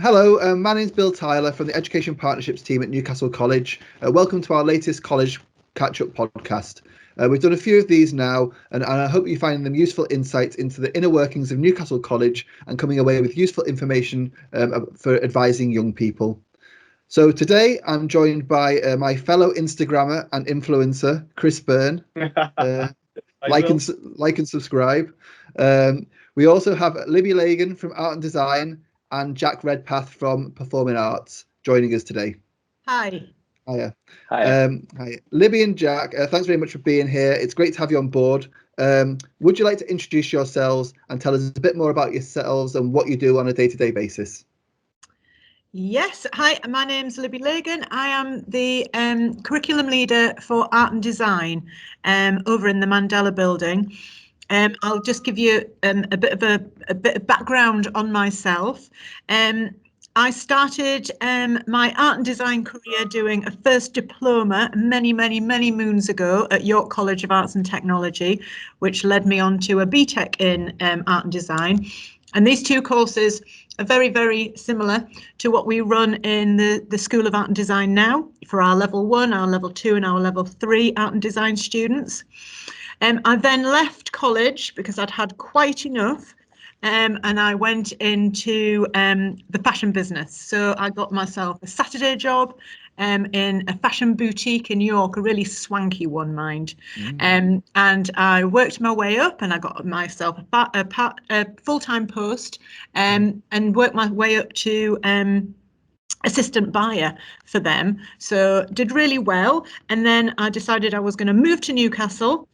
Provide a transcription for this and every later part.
Hello, my name's Bill Tyler from the Education Partnerships team at Newcastle College. Welcome to our latest college catch-up podcast. We've done a few of these now, and I hope you find them useful insights into the inner workings of Newcastle College and coming away with useful information for advising young people. So today I'm joined by my fellow Instagrammer and influencer, Chris Byrne. Like and subscribe. We also have Libby Logan from Art and Design and Jack Redpath from Performing Arts joining us today. Hi. Hiya. Hi. Hi. Libby and Jack, thanks very much for being here. It's great to have you on board. Would you like to introduce yourselves and tell us a bit more about yourselves and what you do on a day-to-day basis? Yes, hi, my name's Libby Logan. I am the curriculum leader for Art and Design over in the Mandela building. I'll just give you a bit of background on myself. I started my art and design career doing a first diploma many moons ago at York College of Arts and Technology, which led me on to a BTEC in art and design. And these two courses are very similar to what we run in the School of Art and Design now for our level 1, our level 2 and our level 3 art and design students. I then left college because I'd had quite enough, and I went into the fashion business. So I got myself a Saturday job in a fashion boutique in York, a really swanky one, mind. And I worked my way up and I got myself a full-time post and worked my way up to assistant buyer for them. So did really well. And then I decided I was going to move to Newcastle,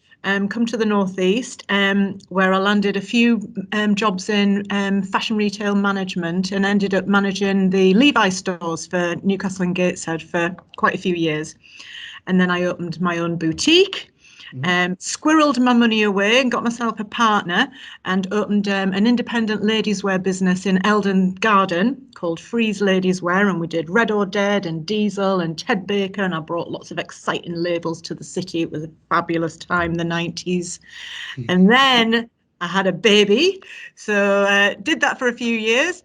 come to the northeast, where I landed a few jobs in fashion retail management and ended up managing the Levi stores for Newcastle and Gateshead for quite a few years. And then I opened my own boutique, squirreled my money away and got myself a partner and opened an independent ladies wear business in Eldon Garden called Freeze Ladies Wear, and we did Red or Dead and Diesel and Ted Baker, and I brought lots of exciting labels to the city. It was a fabulous time, the 90s. And then I had a baby, so did that for a few years,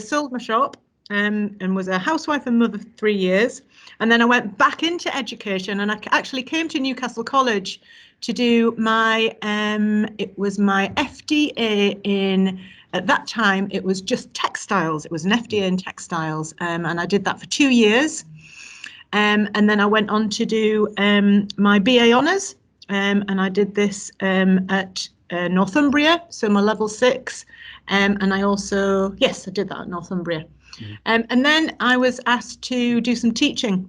sold my shop and was a housewife and mother for 3 years. And then I went back into education, and I actually came to Newcastle College to do my, it was my FDA in, at that time, it was just textiles. It was an FDA in textiles, and I did that for 2 years. And then I went on to do my BA honours, and I did this at Northumbria, so my level 6. And I also, yes, I did that at Northumbria. And then I was asked to do some teaching.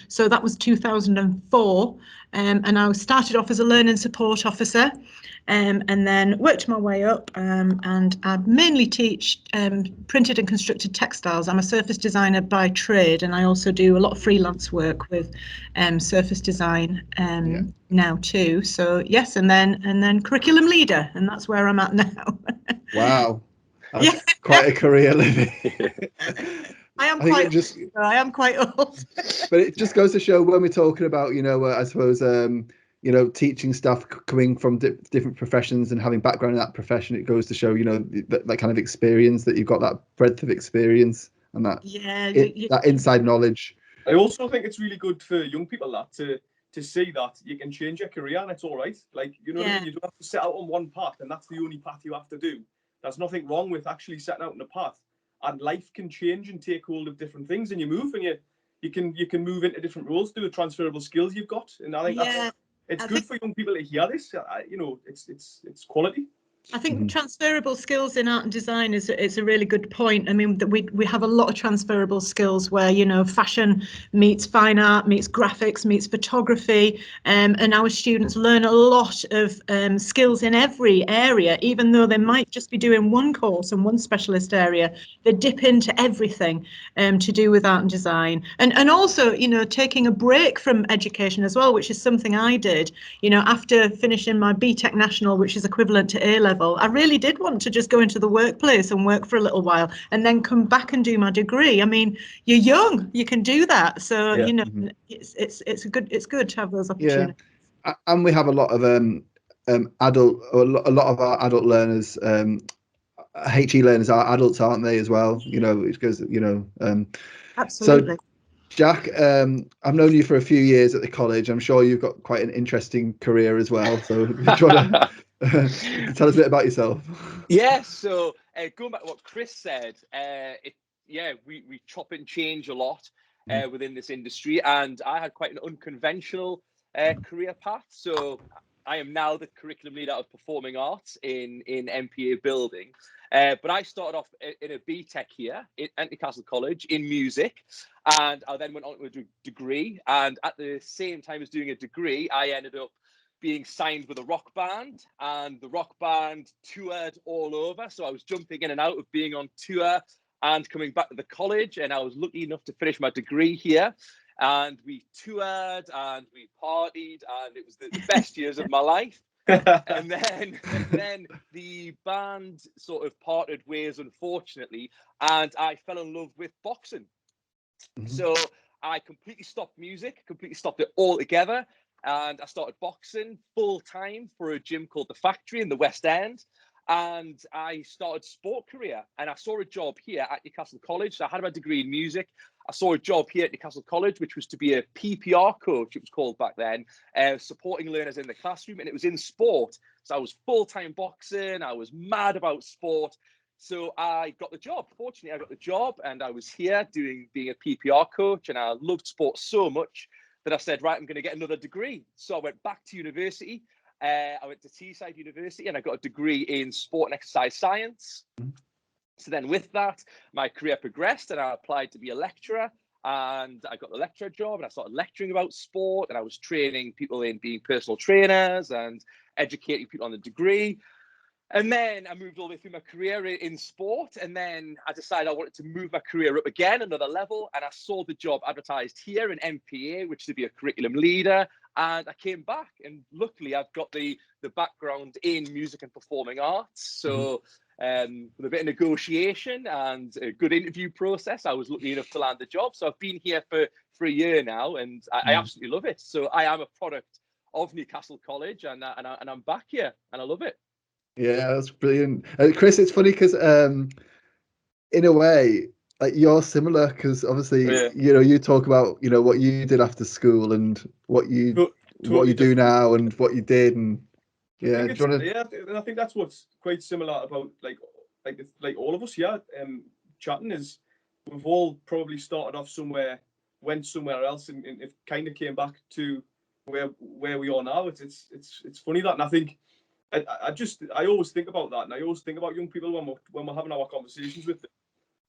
So that was 2004. And I started off as a learning support officer, and then worked my way up. And I mainly teach printed and constructed textiles. I'm a surface designer by trade, and I also do a lot of freelance work with surface design now too. So yes, and then curriculum leader, and that's where I'm at now. Wow. That's quite a career, Libby. I am quite old. But it just goes to show when we're talking about, I suppose, teaching stuff coming from different professions and having background in that profession, it goes to show, that kind of experience, that you've got that breadth of experience and that that inside knowledge. I also think it's really good for young people to see that you can change your career and it's all right. Like, what I mean? You don't have to set out on one path and that's the only path you have to do. There's nothing wrong with actually setting out on a path, and life can change and take hold of different things, and you move and you can move into different roles through the transferable skills you've got. And I think it's good for young people to hear this. It's quality. I think transferable skills in art and design is a really good point. I mean, we have a lot of transferable skills where, fashion meets fine art, meets graphics, meets photography, and our students learn a lot of skills in every area, even though they might just be doing one course and one specialist area. They dip into everything to do with art and design, and also, taking a break from education as well, which is something I did. After finishing my BTEC National, which is equivalent to A-level, I really did want to just go into the workplace and work for a little while and then come back and do my degree. I mean, you're young, you can do that. So, it's good to have those opportunities. Yeah. And we have a lot of a lot of our adult learners HE learners are adults, aren't they, as well? Because Absolutely. So, Jack, I've known you for a few years at the college. I'm sure you've got quite an interesting career as well. So, do you want to tell us a bit about yourself? Yeah, so going back to what Chris said, we chop and change a lot within this industry, and I had quite an unconventional career path. So I am now the curriculum leader of performing arts in MPA building. But I started off in a BTEC here at Newcastle College in music, and I then went on to a degree. And at the same time as doing a degree, I ended up being signed with a rock band, and the rock band toured all over. So I was jumping in and out of being on tour and coming back to the college, and I was lucky enough to finish my degree here. And we toured and we partied, and it was the best years of my life. and then the band sort of parted ways, unfortunately, and I fell in love with boxing. Mm-hmm. So I completely stopped music, completely stopped it altogether, and I started boxing full time for a gym called The Factory in the West End. And I started sport career, and I saw a job here at Newcastle College. So I had my degree in music. I saw a job here at Newcastle College, which was to be a PPR coach, it was called back then, supporting learners in the classroom, and it was in sport. So I was full-time boxing. I was mad about sport. So I got the job. Fortunately, I got the job, and I was here being a PPR coach, and I loved sport so much that I said, right, I'm going to get another degree. So I went back to university. I went to Teesside University, and I got a degree in sport and exercise science. So then with that, my career progressed, and I applied to be a lecturer, and I got the lecturer job, and I started lecturing about sport, and I was training people in being personal trainers and educating people on the degree. And then I moved all the way through my career in sport, and then I decided I wanted to move my career up again, another level, and I saw the job advertised here in MPA, which is to be a curriculum leader, and I came back, and luckily I've got the background in music and performing arts, so with a bit of negotiation and a good interview process, I was lucky enough to land the job. So I've been here for a year now, and I absolutely love it. So I am a product of Newcastle College, and I'm back here, and I love it. Yeah, that's brilliant. Chris, it's funny because in a way, like, you're similar, because obviously, you talk about, what you did after school and what you do now and what you did, and and I think that's what's quite similar about like all of us here chatting, is we've all probably started off somewhere, went somewhere else, and it kind of came back to where we are now. It's funny that, and I think I always think about that, and I always think about young people when we're having our conversations with them.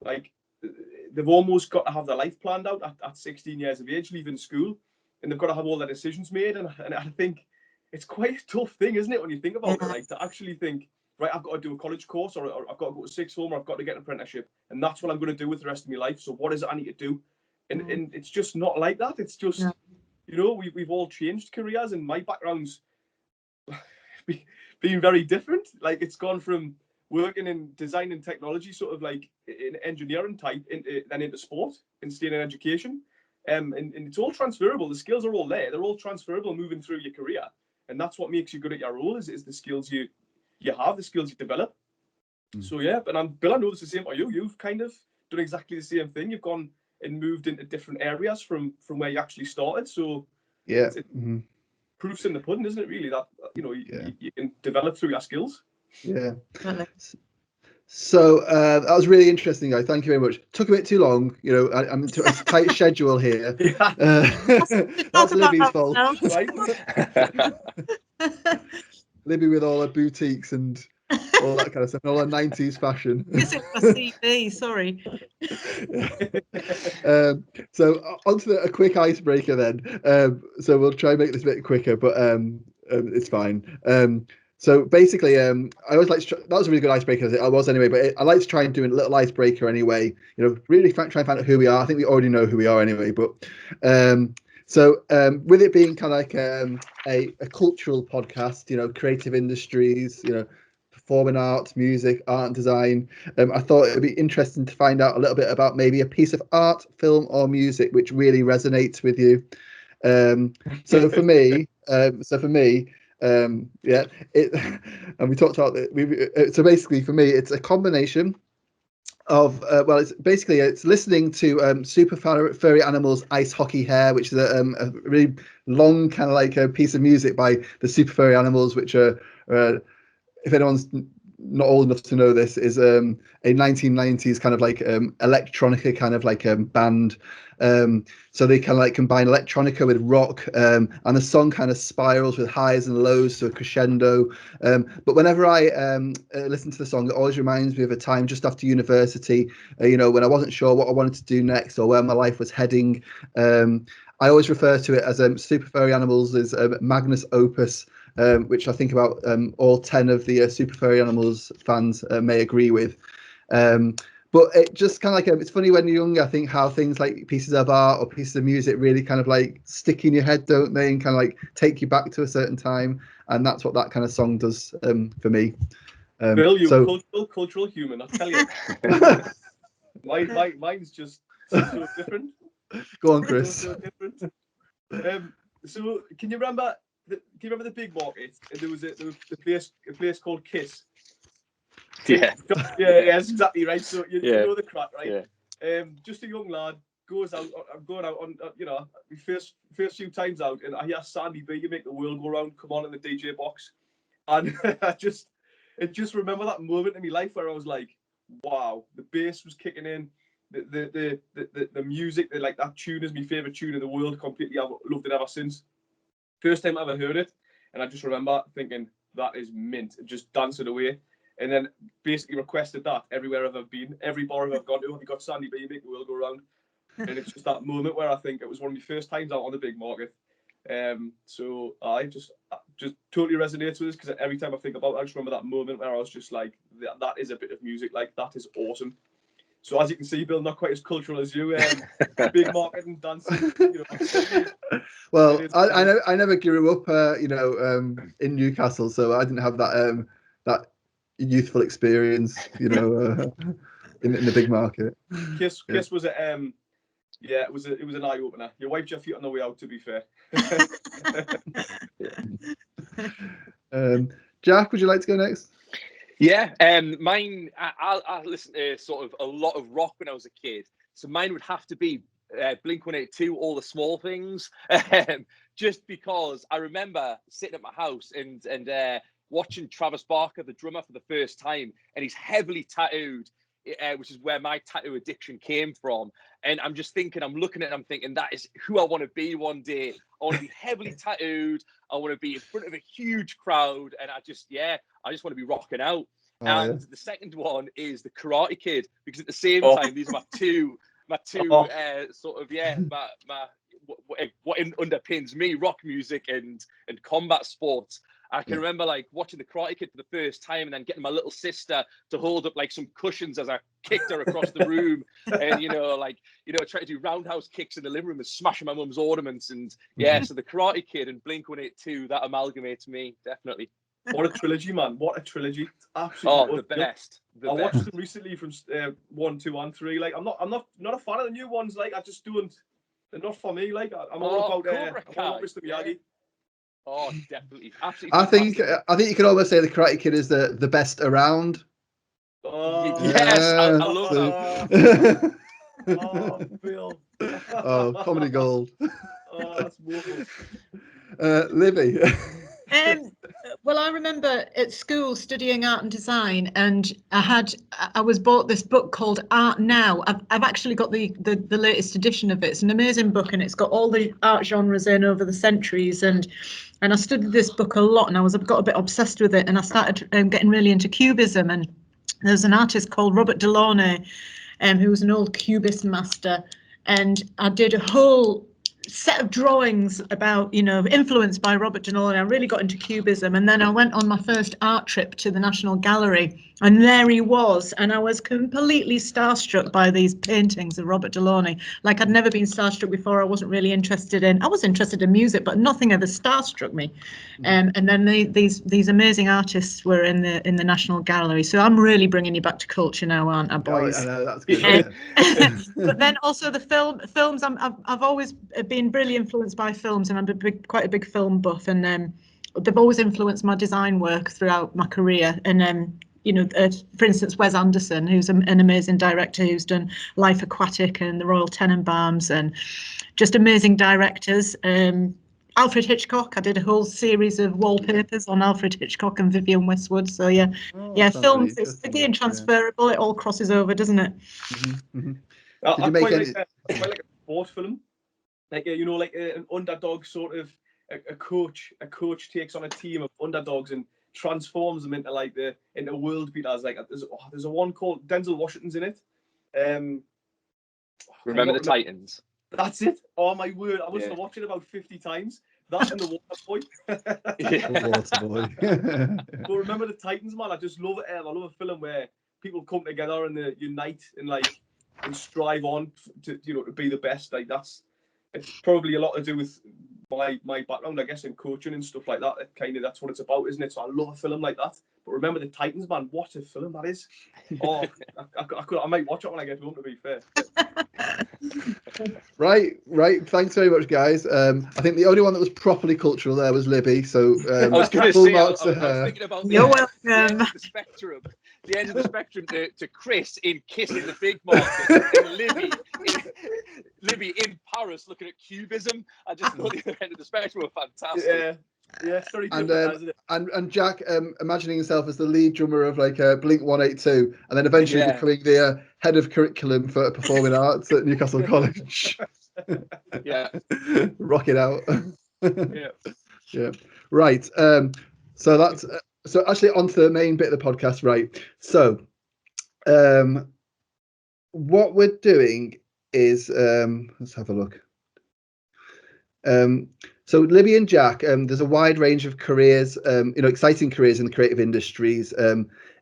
Like, they've almost got to have their life planned out at 16 years of age, leaving school, and they've got to have all their decisions made. And I think it's quite a tough thing, isn't it, when you think about it? Like, to actually think, right, I've got to do a college course, or I've got to go to sixth form, or I've got to get an apprenticeship, and that's what I'm going to do with the rest of my life. So what is it I need to do? And it's just not like that. It's just, we've all changed careers, and my background's been very different. Like, it's gone from working in design and technology, sort of like in engineering type, into sport and staying in education. And it's all transferable. The skills are all there. They're all transferable moving through your career. And that's what makes you good at your role, is the skills you have, the skills you develop. So yeah, but Bill, I know it's the same for you. You've kind of done exactly the same thing. You've gone and moved into different areas from where you actually started. So yeah, proof's in the pudding, isn't it, really, that you can develop through your skills. Yeah. So that was really interesting, guys. Thank you very much. Took a bit too long. I'm into a tight schedule here. That's Libby's fault. Libby with all her boutiques and all that kind of stuff, and all her 90s fashion. Yes, it was CV, sorry. So onto a quick icebreaker then. So we'll try and make this a bit quicker, but it's fine. So basically, I always like that was a really good icebreaker, as it was anyway, but I like to try and do a little icebreaker anyway, really try and find out who we are. I think we already know who we are anyway, but so with it being kind of like a cultural podcast, creative industries, performing arts, music, art and design, I thought it'd be interesting to find out a little bit about maybe a piece of art, film or music which really resonates with you. So for me, Yeah, and we talked about it. So basically, for me, it's a combination of it's listening to Super Furry Animals' Ice Hockey Hair, which is a really long kind of like a piece of music by the Super Furry Animals, which are if anyone's not old enough to know this, is a 1990s kind of like electronica kind of like band. So they kind of like combine electronica with rock, and the song kind of spirals with highs and lows to a crescendo. But whenever I listen to the song, it always reminds me of a time just after university, when I wasn't sure what I wanted to do next or where my life was heading. I always refer to it as Super Furry Animals' magnus opus, which I think about all 10 of the Super Furry Animals fans may agree with. But it just kind of like, it's funny when you're young, I think how things like pieces of art or pieces of music really kind of like stick in your head, don't they? And kind of like take you back to a certain time. And that's what that kind of song does for me. Bill, you're cultural human, I tell you. Mine's just so different. Go on, Chris. So different. So can you remember the big market? There was a place called Kiss. Yeah. Yeah, that's exactly right. So you know the crack, right? Yeah. Just a young lad goes out. I'm going out on first few times out, and I hear Sandy B, You Make the World Go Round, come on in the DJ box, and I just remember that moment in my life where I was like, wow, the bass was kicking in. The music, like that tune is my favourite tune in the world completely. I've loved it ever since. First time I ever heard it, and I just remember thinking, that is mint, just dancing away. And then basically requested that everywhere I've been, every bar I've gone to, have you got Sandy B, You Make the World Go Round? And it's just that moment where I think it was one of my first times out on the big market. So I just totally resonates with this, because every time I think about it, I just remember that moment where I was just like, that is a bit of music, like that is awesome. So as you can see, Bill, not quite as cultural as you. Big market and dancing. Well, I never grew up, in Newcastle, so I didn't have that youthful experience, in the big market. Kiss was a it was an eye opener. You wiped your feet on the way out, to be fair. Jack, would you like to go next? Yeah, mine. I listened to sort of a lot of rock when I was a kid, so mine would have to be Blink-182, All the Small Things, just because I remember sitting at my house and watching Travis Barker, the drummer, for the first time, and he's heavily tattooed, which is where my tattoo addiction came from. And I'm just thinking, I'm looking at it, I'm thinking, that is who I want to be one day. I want to be heavily tattooed. I want to be in front of a huge crowd, and I just want to be rocking out. The second one is the Karate Kid, because at the same time, these are my two what underpins me, rock music and combat sports. I can remember like watching the Karate Kid for the first time, and then getting my little sister to hold up like some cushions as I kicked her across the room, and try to do roundhouse kicks in the living room and smashing my mum's ornaments. And so the Karate Kid and Blink-182, that amalgamates me, definitely. What a trilogy, man! What a trilogy! Absolutely, the best. I watched them recently from 1, 2, and 3. Like, I'm not a fan of the new ones. Like, I just don't. They're not for me. Like, I'm all about Mr. Miyagi. Oh, definitely, absolutely. I think you could almost say the Karate Kid is the best around. Oh, yes, I love that. Oh, Bill. Comedy gold. Oh, that's wonderful. Libby. Well, I remember at school studying art and design, and I was bought this book called Art Now. I've actually got the latest edition of it. It's an amazing book, and it's got all the art genres in over the centuries. And I studied this book a lot, and I got a bit obsessed with it, and I started getting really into Cubism. And there's an artist called Robert Delaunay, who was an old Cubist master, and I did a whole set of drawings about, influenced by Robert Delaunay. I really got into Cubism, and then I went on my first art trip to the National Gallery, and there he was, and I was completely starstruck by these paintings of Robert Delaunay. Like, I'd never been starstruck before. I was interested in music, but nothing ever starstruck me. And then these amazing artists were in the National Gallery. So I'm really bringing you back to culture now, aren't I, boys? Oh, I know, that's good. But then also the films. I've always been really influenced by films, and I'm quite a big film buff. And they've always influeceed my design work throughout my career. And you know, for instance, Wes Anderson, who's an amazing director who's done Life Aquatic and the Royal Tenenbaums, and just amazing directors. Alfred Hitchcock, I did a whole series of wallpapers on Alfred Hitchcock and Vivienne Westwood. So yeah, films, it's again transferable. It all crosses over, doesn't it? Mm-hmm, mm-hmm. I quite like a sport film, like you know, like an underdog sort of a coach takes on a team of underdogs and transforms them into world beaters. Like there's a one called Denzel Washington's in it. Remember the Titans? That's it. Oh my word! I must have watched it about 50 times. That and the Water Boy. Water Boy. But remember the Titans, man. I just love it. I love a film where people come together and they unite and strive on to to be the best. Like it's probably a lot to do with my background, I guess, in coaching and stuff like that. That's what it's about, isn't it? So I love a film like that. But remember the Titans, man. What a film that is! Oh, I might watch it when I get home. To be fair. Right. Thanks very much, guys. I think the only one that was properly cultural there was Libby. So I was going to say, I was thinking about the end of the spectrum. The end of the spectrum to Chris in Kiss in the Big Market and Libby in Paris looking at cubism. I just thought the other end of the spectrum were fantastic. Yeah, very different, isn't it? And Jack imagining himself as the lead drummer of Blink 182, and then eventually becoming the head of curriculum for performing arts at Newcastle College. Yeah, rock it out. Yeah. Right. So that's so actually on to the main bit of the podcast. Right. So, what we're doing is let's have a look. So Libby and Jack, there's a wide range of careers, exciting careers in the creative industries.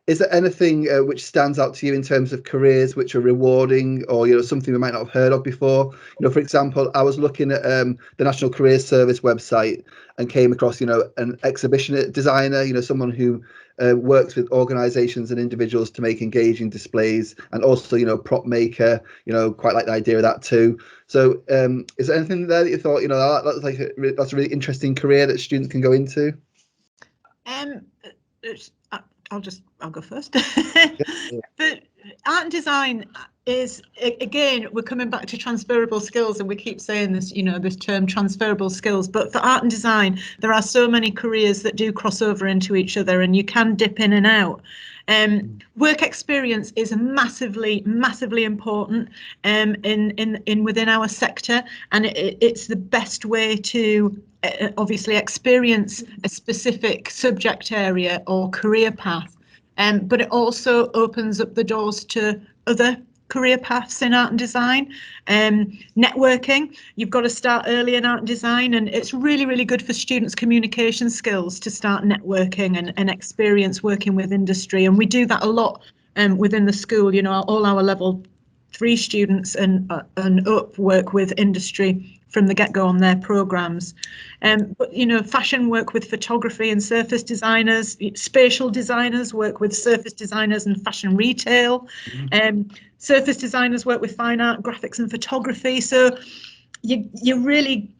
Is there anything which stands out to you in terms of careers which are rewarding, or something we might not have heard of before? For example, I was looking at the National Careers Service website and came across, an exhibition designer, someone who works with organisations and individuals to make engaging displays, and also, prop maker. Quite like the idea of that too. So, is there anything there that you thought, that's a really interesting career that students can go into? I'll go first. But art and design is, again, we're coming back to transferable skills, and we keep saying this, this term transferable skills. But for art and design, there are so many careers that do cross over into each other, and you can dip in and out. Work experience is massively important in within our sector, and it's the best way to obviously experience a specific subject area or career path. But it also opens up the doors to other career paths in art and design. Networking, you've got to start early in art and design, and it's really, really good for students' communication skills to start networking and experience working with industry. And we do that a lot within the school. All our level 3 students and up work with industry from the get-go on their programs. But fashion work with photography and surface designers, spatial designers work with surface designers and fashion retail. Surface designers work with fine art, graphics and photography. So you're really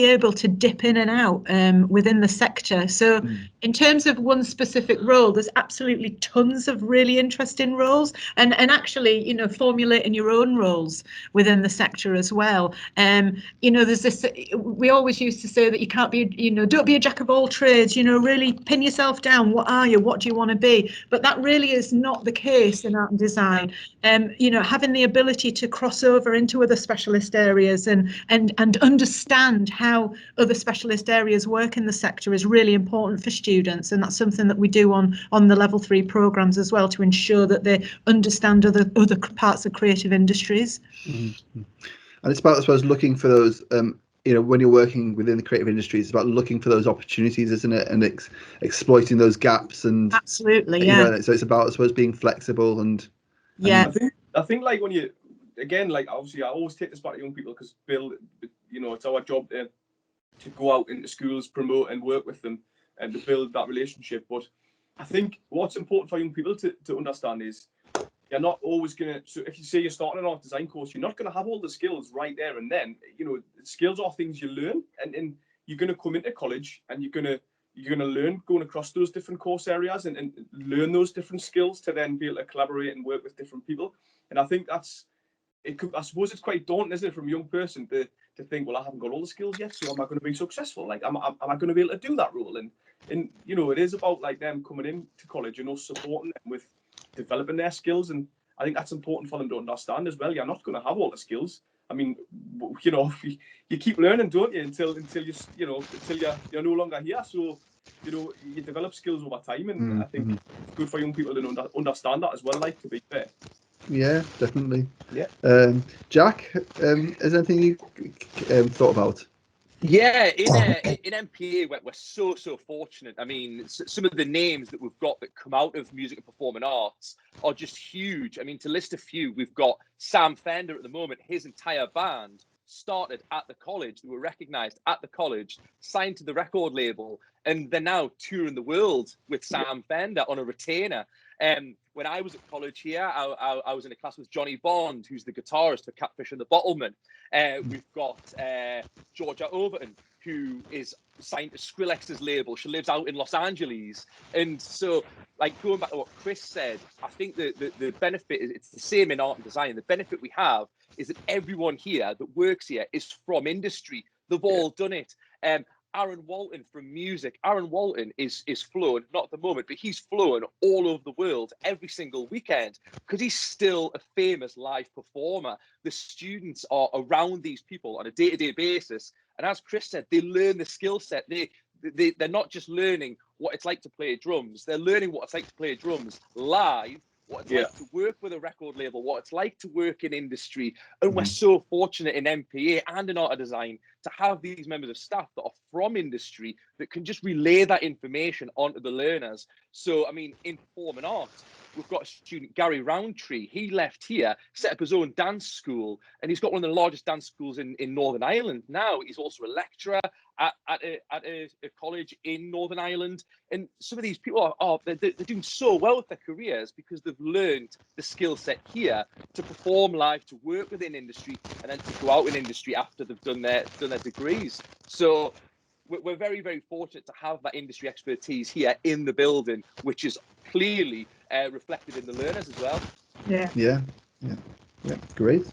able to dip in and out within the sector. So in terms of one specific role, there's absolutely tons of really interesting roles, and actually formulating your own roles within the sector as well. There's this, we always used to say that you can't be, don't be a jack of all trades, really pin yourself down. What are you? What do you want to be? But that really is not the case in art and design. Having the ability to cross over into other specialist areas and understand how other specialist areas work in the sector is really important for students, and that's something that we do on the level 3 programs as well, to ensure that they understand other parts of creative industries. And it's about, I suppose, looking for those when you're working within the creative industries, it's about looking for those opportunities, isn't it, and exploiting those gaps. And absolutely, so it's about, I suppose, being flexible and I think like when you, again, like obviously I always take this back to young people, because it's our job to go out into schools, promote and work with them and to build that relationship. But I think what's important for young people to understand is you're not always so if you say you're starting an art design course, you're not going to have all the skills right there and then. Skills are things you learn, and you're going to come into college and you're going to you're going to learn going across those different course areas and learn those different skills to then be able to collaborate and work with different people. And I think I suppose it's quite daunting, isn't it, from a young person to think, well, I haven't got all the skills yet, so am I going to be successful? Like, am I going to be able to do that role? And it is about like them coming into college and us supporting them with developing their skills. And I think that's important for them to understand as well. You're not going to have all the skills. I mean, you keep learning, don't you, until you're no longer here. So, you develop skills over time, and I think it's good for young people to understand that as well. Like, to be fair. Yeah, definitely. Yeah. Jack, is there anything you thought about? Yeah, in MPA, we're so fortunate. I mean, some of the names that we've got that come out of music and performing arts are just huge. I mean, to list a few, we've got Sam Fender at the moment. His entire band started at the college. They were recognised at the college, signed to the record label, and they're now touring the world with Sam Fender on a retainer. When I was at college here, I was in a class with Johnny Bond, who's the guitarist for Catfish and the Bottlemen. We've got Georgia Overton, who is signed to Skrillex's label. She lives out in Los Angeles. And so, like, going back to what Chris said, I think the benefit is it's the same in art and design. The benefit we have is that everyone here that works here is from industry. They've all done it. Aaron Walton from music. Aaron Walton is flown, not at the moment, but he's flown all over the world every single weekend because he's still a famous live performer. The students are around these people on a day-to-day basis. And as Chris said, they learn the skill set. They're not just learning what it's like to play drums. They're learning what it's like to play drums live, what it's like to work with a record label, what it's like to work in industry. And we're so fortunate in MPA and in art design to have these members of staff that are from industry that can just relay that information onto the learners. So, I mean, in performing arts, we've got a student, Gary Roundtree. He left here, set up his own dance school, and he's got one of the largest dance schools in Northern Ireland. Now he's also a lecturer at a college in Northern Ireland. And some of these people they're doing so well with their careers because they've learned the skill set here to perform live, to work within industry, and then to go out in industry after they've done their degrees. So we're very, very fortunate to have that industry expertise here in the building, which is clearly reflected in the learners as well. Yeah, great.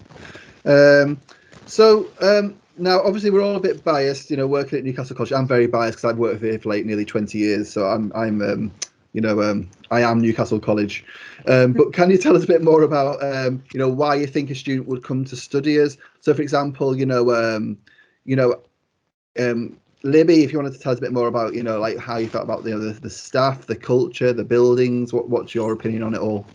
Now, obviously, we're all a bit biased, working at Newcastle College. I'm very biased because I've worked here for nearly 20 years, so I am Newcastle College. But can you tell us a bit more about, why you think a student would come to study us? So, for example, Libby, if you wanted to tell us a bit more about, how you felt about the staff, the culture, the buildings. What's your opinion on it all?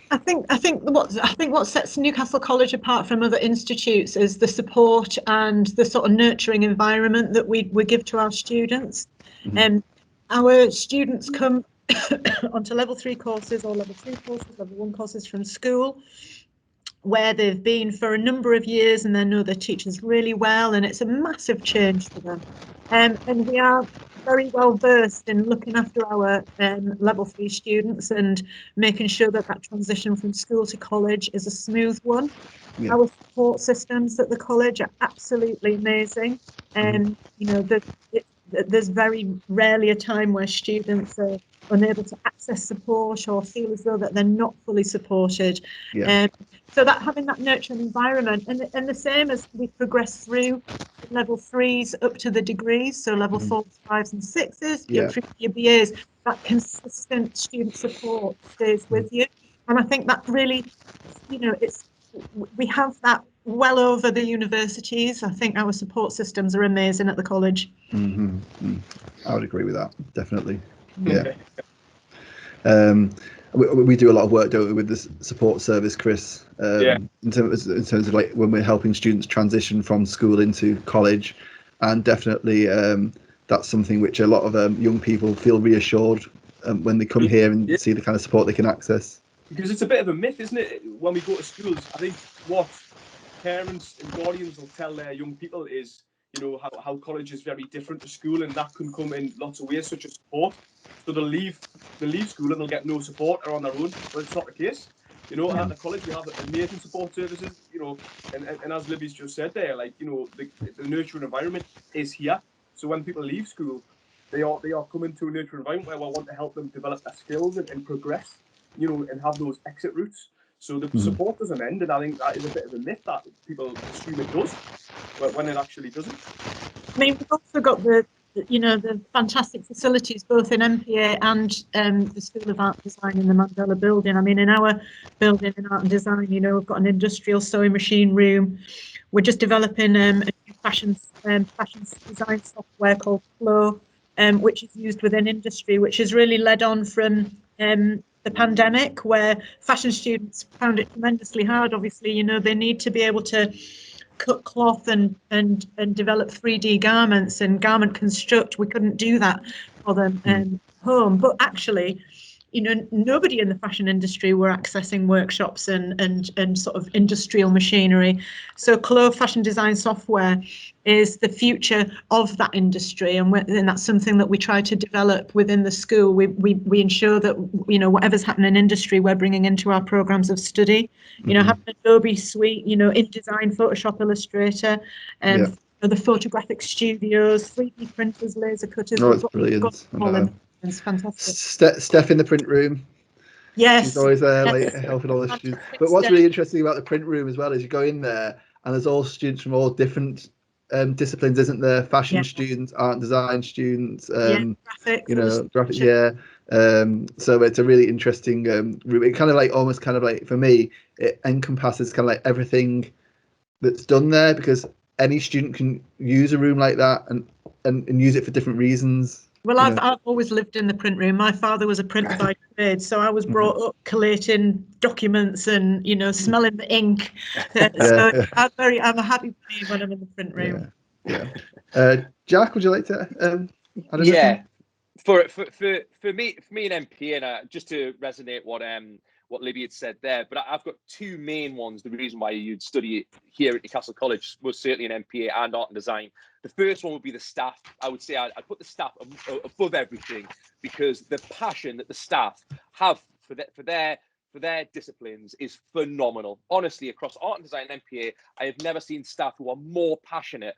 I think what sets Newcastle College apart from other institutes is the support and the sort of nurturing environment that we give to our students. And our students come onto level 3 courses or level 2 courses, level 1 courses from school, where they've been for a number of years and they know their teachers really well, and it's a massive change for them. And we are very well versed in looking after our level 3 students and making sure that transition from school to college is a smooth one. Our support systems at the college are absolutely amazing, and there's very rarely a time where students are unable to access support or feel as though that they're not fully supported. So that having that nurturing environment, and the same as we progress through level 3s up to the degrees, so level 4s, 5s and 6s, your BAs, that consistent student support stays with you. And I think that really, we have that well over the universities. I think our support systems are amazing at the college. I would agree with that, definitely. We do a lot of work, don't we, with the support service, Chris, in terms of when we're helping students transition from school into college, and definitely that's something which a lot of young people feel reassured when they come here and see the kind of support they can access. Because it's a bit of a myth, isn't it? When we go to schools, I think what parents and guardians will tell their young people is, how college is very different to school, and that can come in lots of ways, such as support. So they'll leave school and they'll get no support or on their own, but it's not the case. At the college we have amazing support services, and as Libby's just said there, the nurturing environment is here. So when people leave school, they are coming to a nurturing environment where I want to help them develop their skills and progress, you know, and have those exit routes. So the support doesn't end, and I think that is a bit of a myth that people assume it does, but when it actually doesn't. I mean, we've also got the fantastic facilities both in MPA and the School of Art and Design in the Mandela building. I mean, in our building in Art and Design, you know, we've got an industrial sewing machine room. We're just developing a new fashion design software called Flow, which is used within industry, which has really led on from the pandemic, where fashion students found it tremendously hard. Obviously, you know, they need to be able to cut cloth and develop 3D garments and garment construct. We couldn't do that for them home. But actually, you know, nobody in the fashion industry were accessing workshops and sort of industrial machinery. So Clo fashion design software is the future of that industry, and that's something that we try to develop within the school. We ensure that, you know, whatever's happening in industry, we're bringing into our programs of study. You know, having Adobe Suite, you know, InDesign, Photoshop, Illustrator, and the photographic studios, 3D printers, laser cutters. Oh, it's brilliant. It's fantastic. Steph in the print room. Yes. She's always there, like helping all the students. But what's really interesting about the print room as well is you go in there and there's all students from all different disciplines, isn't there? Fashion students, art and design students, graphics, you know, graphics, so it's a really interesting room. It kind of like almost kind of like, for me, it encompasses kind of like everything that's done there, because any student can use a room like that and use it for different reasons. Well, I've always lived in the print room. My father was a printer by trade, so I was brought up collating documents and, you know, smelling the ink. So I'm a happy bunny when I'm in the print room. Jack, would you like to? For me and MP, and just to resonate what Libby had said there, but I've got two main ones. The reason why you'd study here at Newcastle College was certainly in MPA and art and design. The first one would be the staff. I would say I'd put the staff above everything, because the passion that the staff have for their disciplines is phenomenal. Honestly, across art and design and MPA, I have never seen staff who are more passionate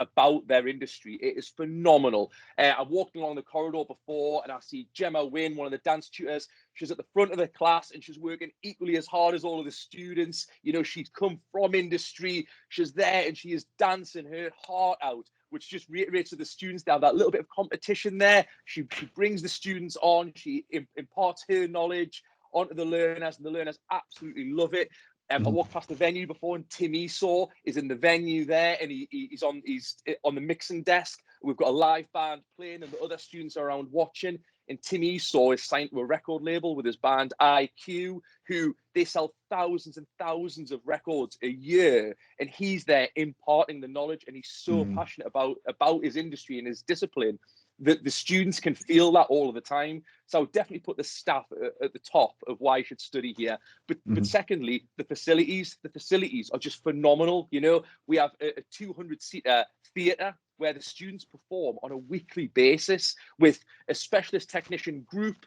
about their industry. It is phenomenal. I walked along the corridor before and I see Gemma Wynn, one of the dance tutors. She's at the front of the class and she's working equally as hard as all of the students. You know, she's come from industry. She's there and she is dancing her heart out, which just reiterates to the students they have that little bit of competition there. She brings the students on. She imparts her knowledge onto the learners, and the learners absolutely love it. I walked past the venue before, and Tim Esau is in the venue there, and he's on the mixing desk. We've got a live band playing, and the other students are around watching. And Tim Esau is signed to a record label with his band IQ, who they sell thousands and thousands of records a year, and he's there imparting the knowledge, and he's so passionate about his industry and his discipline that the students can feel that all of the time. So I would definitely put the staff at the top of why you should study here. But secondly, the facilities are just phenomenal. You know, we have a 200-seater theatre where the students perform on a weekly basis with a specialist technician group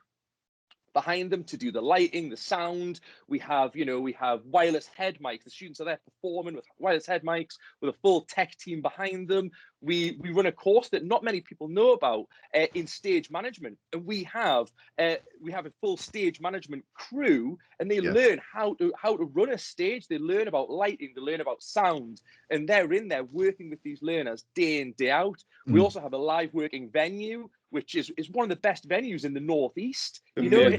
behind them to do the lighting, the sound. We have wireless head mics. The students are there performing with wireless head mics with a full tech team behind them. We run a course that not many people know about in stage management, and we have a full stage management crew, and they learn how to run a stage. They learn about lighting, they learn about sound, and they're in there working with these learners day in, day out. We also have a live working venue, which is one of the best venues in the Northeast. You know,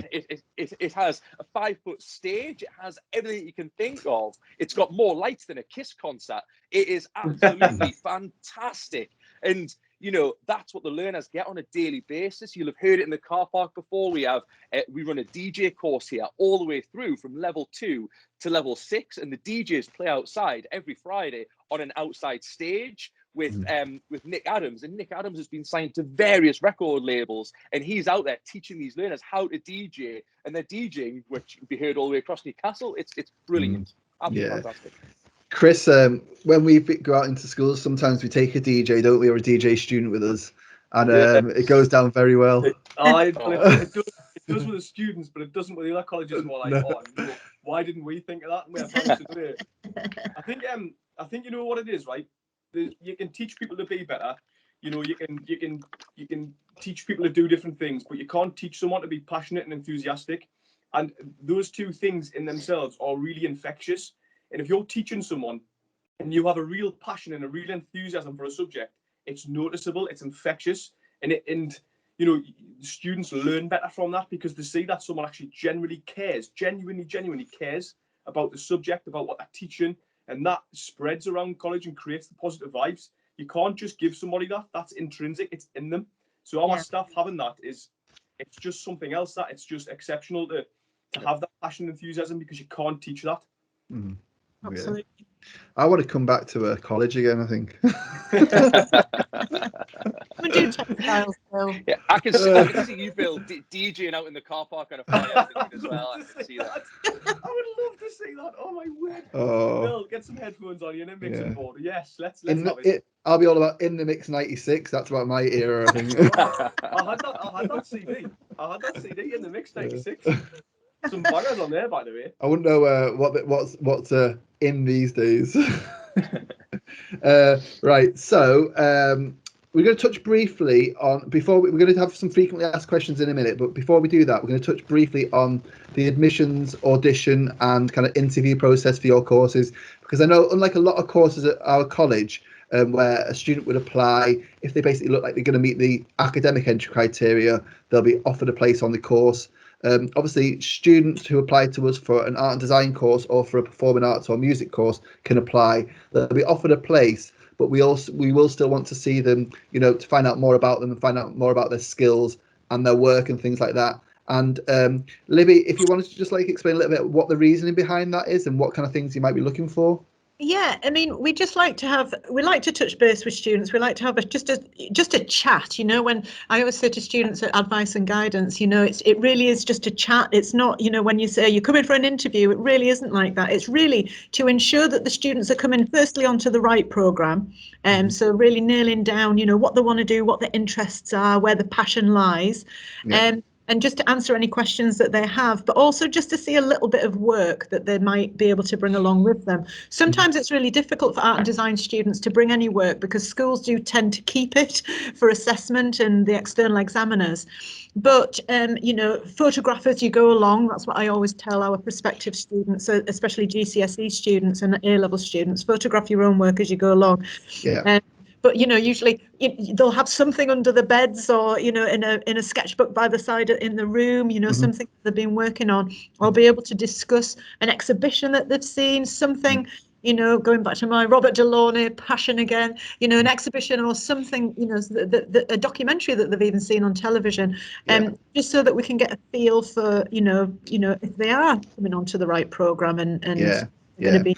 it has a 5-foot stage. It has everything you can think of. It's got more lights than a Kiss concert. It is absolutely fantastic. And, you know, that's what the learners get on a daily basis. You'll have heard it in the car park before. We run a DJ course here all the way through from level 2 to level 6. And the DJs play outside every Friday on an outside stage with Nick Adams. And Nick Adams has been signed to various record labels, and he's out there teaching these learners how to DJ, and they're DJing, which can be heard all the way across Newcastle. It's brilliant. Absolutely fantastic. Chris, when we go out into schools, sometimes we take a DJ, don't we, or a DJ student with us, and it goes down very well. It does with the students, but it doesn't with the other colleges. More like, why didn't we think of that? And we have plans to do it. I think you know what it is, right? You can teach people to be better. You know, you can teach people to do different things, but you can't teach someone to be passionate and enthusiastic. And those two things in themselves are really infectious. And if you're teaching someone and you have a real passion and a real enthusiasm for a subject, it's noticeable, it's infectious, and you know, students learn better from that because they see that someone actually genuinely cares about the subject, about what they're teaching, and that spreads around college and creates the positive vibes. You can't just give somebody that. That's intrinsic. It's in them. So our staff having that it's just something else. That it's just exceptional to have that passion and enthusiasm because you can't teach that. Mm. Absolutely. Yeah. I want to come back to college again, I think. We do textiles, Bill. Yeah, I can see you, Bill, DJing out in the car park on a Friday afternoon as well. I can see that. I would love to see that. Oh my word! Oh, Bill, get some headphones on you and a mixing board. Yes, let's have it. I'll be all about In the Mix '96. That's about my era, I think. I had that CD. I had that CD In the Mix '96. Some bangers on there, by the way. I wouldn't know what's in these days. Right, so we're going to touch briefly on we're going to have some frequently asked questions in a minute, but before we do that, we're going to touch briefly on the admissions, audition, and kind of interview process for your courses, because I know, unlike a lot of courses at our college, where a student would apply, if they basically look like they're going to meet the academic entry criteria, they'll be offered a place on the course. Obviously, students who apply to us for an art and design course or for a performing arts or music course can apply. They'll be offered a place, but we will still want to see them, you know, to find out more about them and find out more about their skills and their work and things like that. And Libby, if you wanted to just like explain a little bit what the reasoning behind that is and what kind of things you might be looking for. Yeah, I mean, we like to touch base with students. We like to have just a chat, you know. When I always say to students at advice and guidance, you know, it really is just a chat. It's not, you know, when you say you come in for an interview, it really isn't like that. It's really to ensure that the students are coming firstly onto the right program. So really nailing down, you know, what they want to do, what their interests are, where the passion lies. And just to answer any questions that they have, but also just to see a little bit of work that they might be able to bring along with them. Sometimes it's really difficult for art and design students to bring any work because schools do tend to keep it for assessment and the external examiners. But, you know, photograph as you go along. That's what I always tell our prospective students, especially GCSE students and A-level students. Photograph your own work as you go along. Yeah. But, you know, usually they'll have something under the beds or, you know, in a sketchbook by the side in the room, you know, something they've been working on, or be able to discuss an exhibition that they've seen, something, you know, going back to my Robert Delaunay passion again, you know, an exhibition or something, you know, a documentary that they've even seen on television, just so that we can get a feel for, you know, if they are coming onto the right program and going to be.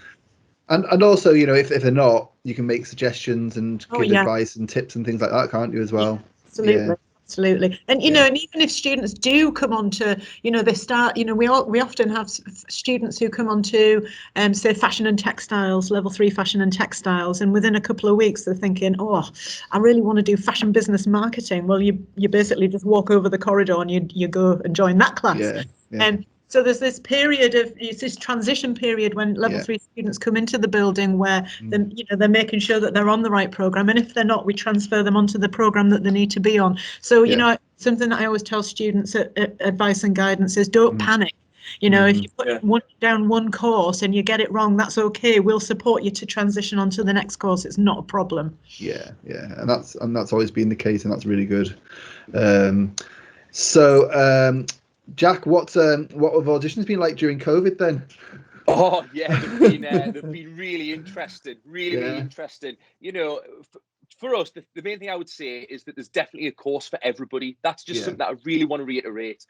And also, you know, if they're not, you can make suggestions and give advice and tips and things like that, can't you, as well? Absolutely. Absolutely. And, you know, and even if students do come on to, you know, they start, you know, we often have students who come on to, say, fashion and textiles, level 3 fashion and textiles. And within a couple of weeks, they're thinking, oh, I really want to do fashion business marketing. Well, you basically just walk over the corridor and you go and join that class. So there's this period of this transition period when level 3 students come into the building where they're making sure that they're on the right program, and if they're not, we transfer them onto the program that they need to be on. So you know, something that I always tell students at advice and guidance is don't panic. You know, if you put down one course and you get it wrong, that's okay. We'll support you to transition onto the next course. It's not a problem. Yeah, and that's always been the case, and that's really good. So. Jack, what have auditions been like during COVID then? Oh yeah, they've been really interesting, really interesting. You know, for us, the main thing I would say is that there's definitely a course for everybody. That's just something that I really want to reiterate.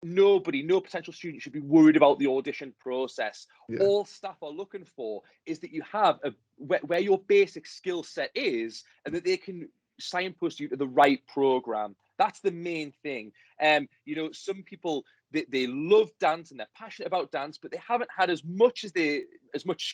No potential student should be worried about the audition process. All staff are looking for is that you have where your basic skill set is, and that they can signpost you to the right program. That's the main thing. You know, some people they love dance and they're passionate about dance, but they haven't had as much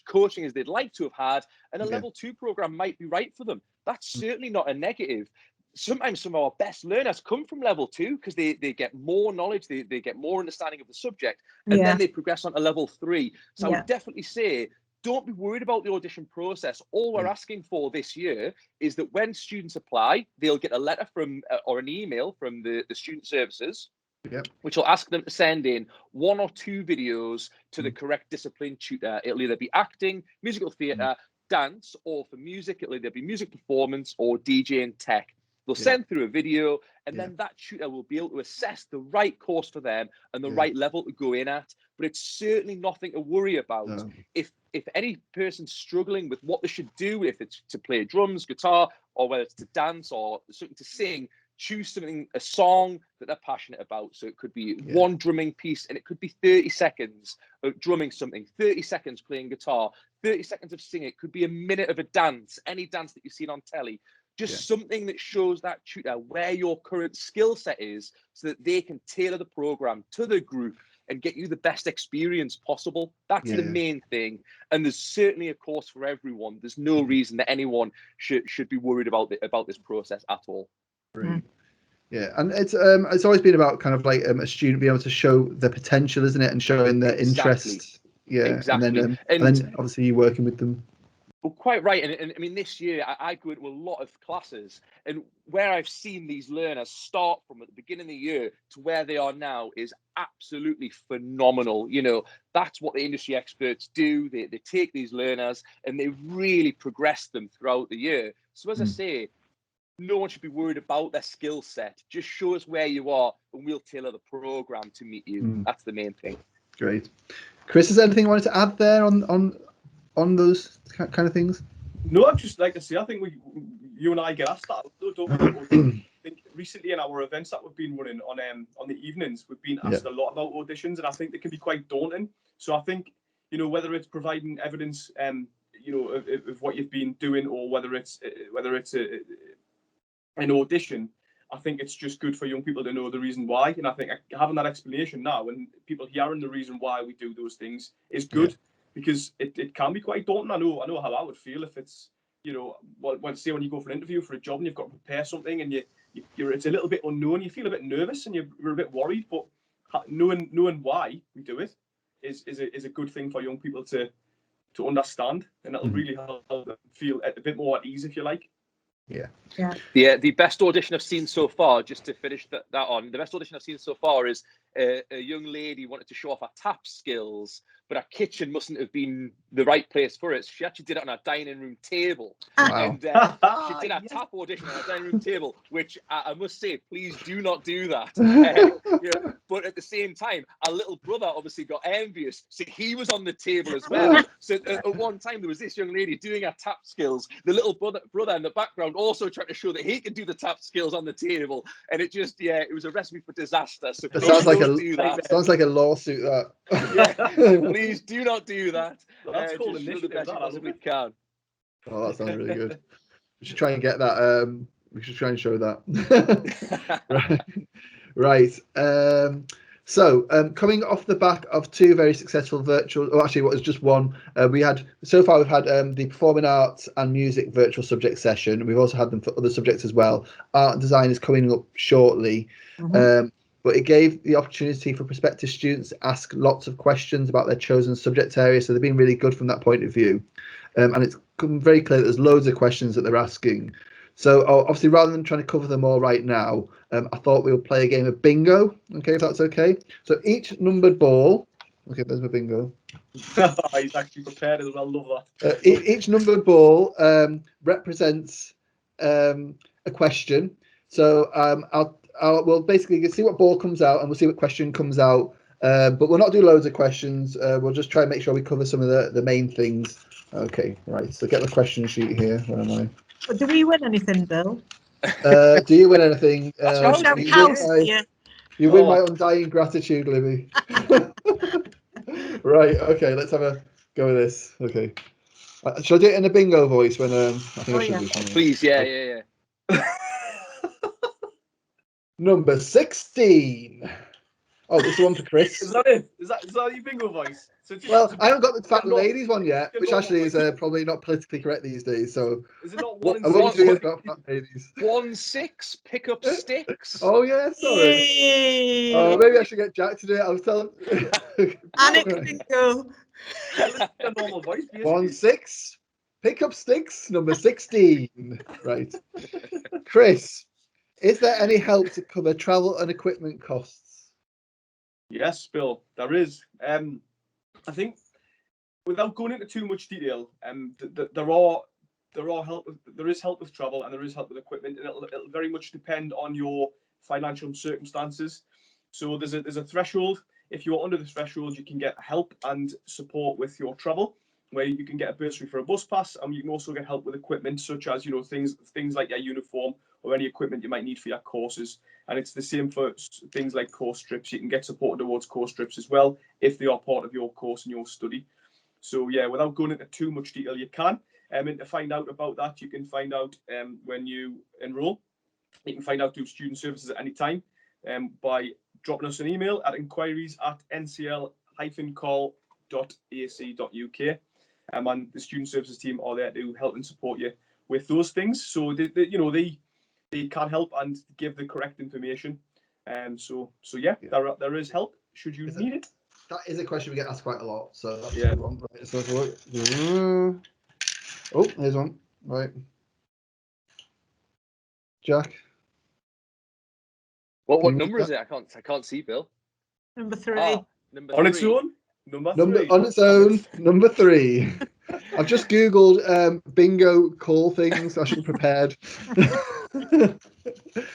coaching as they'd like to have had, and a level 2 program might be right for them. That's certainly not a negative. Sometimes some of our best learners come from level 2 because they get more knowledge, they get more understanding of the subject, and then they progress on to level 3. So I would definitely say don't be worried about the audition process. All we're asking for this year is that when students apply, they'll get a letter from or an email from the student services, which will ask them to send in 1 or 2 videos to the correct discipline tutor. It'll either be acting, musical theatre, dance, or for music, it'll either be music performance or DJ and tech. They'll send through a video, and then that tutor will be able to assess the right course for them and the right level to go in at. But it's certainly nothing to worry about. No. If any person's struggling with what they should do, if it's to play drums, guitar, or whether it's to dance or something to sing, choose something, a song that they're passionate about. So it could be one drumming piece, and it could be 30 seconds of drumming something, 30 seconds playing guitar, 30 seconds of singing. It could be a minute of a dance, any dance that you've seen on telly. Just something that shows that tutor where your current skill set is, so that they can tailor the program to the group and get you the best experience possible. That's the main thing. And there's certainly a course for everyone. There's no reason that anyone should be worried about this process at all. Right. Yeah, and it's always been about kind of like a student being able to show their potential, isn't it, and showing their interest. Yeah, exactly. And then obviously you're working with them. Well, quite right. And I mean, this year I go into a lot of classes, and where I've seen these learners start from at the beginning of the year to where they are now is absolutely phenomenal. You know, that's what the industry experts do. They take these learners and they really progress them throughout the year. So as I say, no one should be worried about their skill set. Just show us where you are and we'll tailor the program to meet you. That's the main thing. Great. Chris, is there anything you wanted to add there on those kind of things? No, I'm just like I say, I think you and I get asked that. I think recently in our events that we've been running on the evenings, we've been asked a lot about auditions, and I think they can be quite daunting. So I think, you know, whether it's providing evidence, you know, of what you've been doing, or whether it's an audition, I think it's just good for young people to know the reason why. And I think having that explanation now and people hearing the reason why we do those things is good. Because it can be quite daunting. I know how I would feel if it's, you know, say when you go for an interview for a job and you've got to prepare something and you're it's a little bit unknown, you feel a bit nervous and you're a bit worried, but knowing why we do it is a good thing for young people to understand, and that'll really help them feel a bit more at ease, if you like. Yeah, the best audition I've seen so far, just to finish that on, the best audition I've seen so far is a young lady wanted to show off her tap skills, but her kitchen mustn't have been the right place for it. So she actually did it on her dining room table. And she did a tap audition on her dining room table, which I must say, please do not do that. Yeah, but at the same time, our little brother obviously got envious, so he was on the table as well. So at one time, there was this young lady doing her tap skills. The little brother in the background also trying to show that he could do the tap skills on the table. And it just, it was a recipe for disaster. So it sounds like a lawsuit, that. Please do not do that. That's called the best you possibly can. Oh, that sounds really good. We should try and get that. We should try and show that. Right. So coming off the back of 2 very successful virtual, or actually what was just one, we've had the performing arts and music virtual subject session. We've also had them for other subjects as well. Art and design is coming up shortly. But it gave the opportunity for prospective students to ask lots of questions about their chosen subject area. So they've been really good from that point of view. And it's become very clear that there's loads of questions that they're asking. So obviously, rather than trying to cover them all right now, I thought we would play a game of bingo. Okay, if that's okay. So each numbered ball. Okay, there's my bingo. He's actually prepared as well. Love that. Each numbered ball represents a question. So we'll basically see what ball comes out, and we'll see what question comes out. But we'll not do loads of questions. We'll just try and make sure we cover some of the main things. Okay, right. So get the question sheet here. Where am I? But do we win anything, Bill? Do you win anything? You win my undying gratitude, Libby. Right. Okay. Let's have a go with this. Okay. Shall I do it in a bingo voice when I think I should do? Please. Yeah. Number 16. Oh, this is one for Chris. Is that it? Is that your bingo voice? So I haven't got the fat ladies one yet, which actually is probably not politically correct these days. So is it not 1-6? Pick up sticks. Oh yeah, sorry. Oh, maybe I should get Jack to do it. I was telling. Panic bingo. A normal voice, basically. 1-6. Pick up sticks, number 16. Right. Chris, is there any help to cover travel and equipment costs? Yes, Bill, there is. I think without going into too much detail, there is help with travel and there is help with equipment, and it'll very much depend on your financial circumstances. So there's a threshold. If you're under the threshold, you can get help and support with your travel, where you can get a bursary for a bus pass, and you can also get help with equipment, such as things like your uniform or any equipment you might need for your courses. And it's the same for things like course trips. You can get support towards course trips as well if they are part of your course and your study. So yeah, without going into too much detail, you can. And to find out about that, you can find out when you enrol. You can find out through student services at any time by dropping us an email at inquiries@ncl-col.ac.uk. And the student services team are there to help and support you with those things. So they can help and give the correct information. So yeah, there is help should you need it. That is a question we get asked quite a lot. So that's Yeah. one. Right, so oh, here's one. Right. Jack. What number is it? I can't see, Bill. Number 3. Number On 3. its own. Number 3. On its own, number 3. I've just Googled bingo call things. I should be prepared.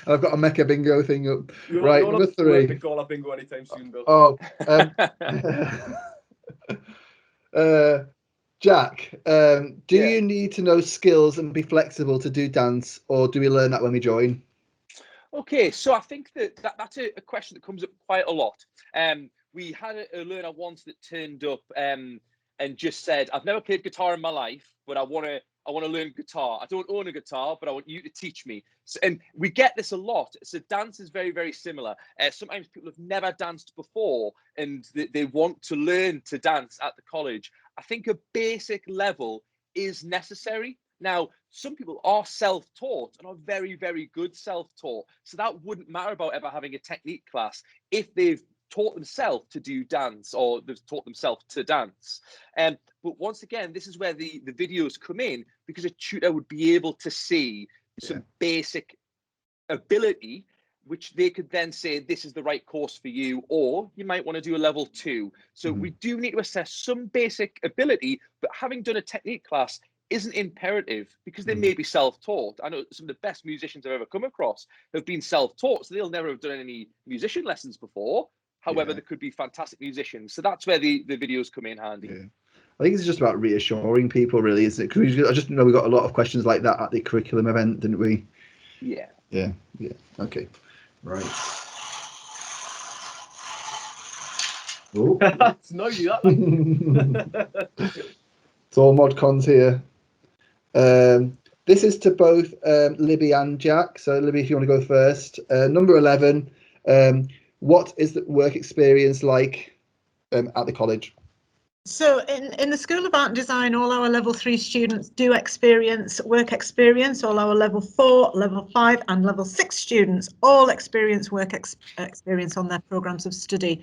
I've got a Mecca bingo thing up. Right, number 3. To call up bingo anytime soon, Bill. Oh, Jack, do you need to know skills and be flexible to do dance, or do we learn that when we join? Okay, so I think that's a question that comes up quite a lot. We had a learner once that turned up and just said, "I've never played guitar in my life, but I want to learn guitar. I don't own a guitar, but I want you to teach me." So, and we get this a lot. So dance is very, very similar. Sometimes people have never danced before and they want to learn to dance at the college. I think a basic level is necessary. Now, some people are self-taught and are very, very good self-taught. So that wouldn't matter about ever having a technique class if they've taught themselves to do dance or they've taught themselves to dance. But once again, this is where the videos come in, because a tutor would be able to see some basic ability, which they could then say, this is the right course for you, or you might want to do a level 2. So we do need to assess some basic ability, but having done a technique class isn't imperative, because they may be self-taught. I know some of the best musicians I've ever come across have been self-taught, so they'll never have done any musician lessons before. However, they could be fantastic musicians. So that's where the videos come in handy. Yeah. I think it's just about reassuring people, really, isn't it? Because I just know we got a lot of questions like that at the curriculum event, didn't we? Yeah. Yeah. Okay. Right. Oh. It's noisy, that. It's all mod cons here. This is to both Libby and Jack. So Libby, if you want to go first. Number 11. What is the work experience like at the college? So in the School of Art and Design, all our level 3 students do experience work experience. All our level 4, level 5 and level 6 students all experience work experience on their programmes of study.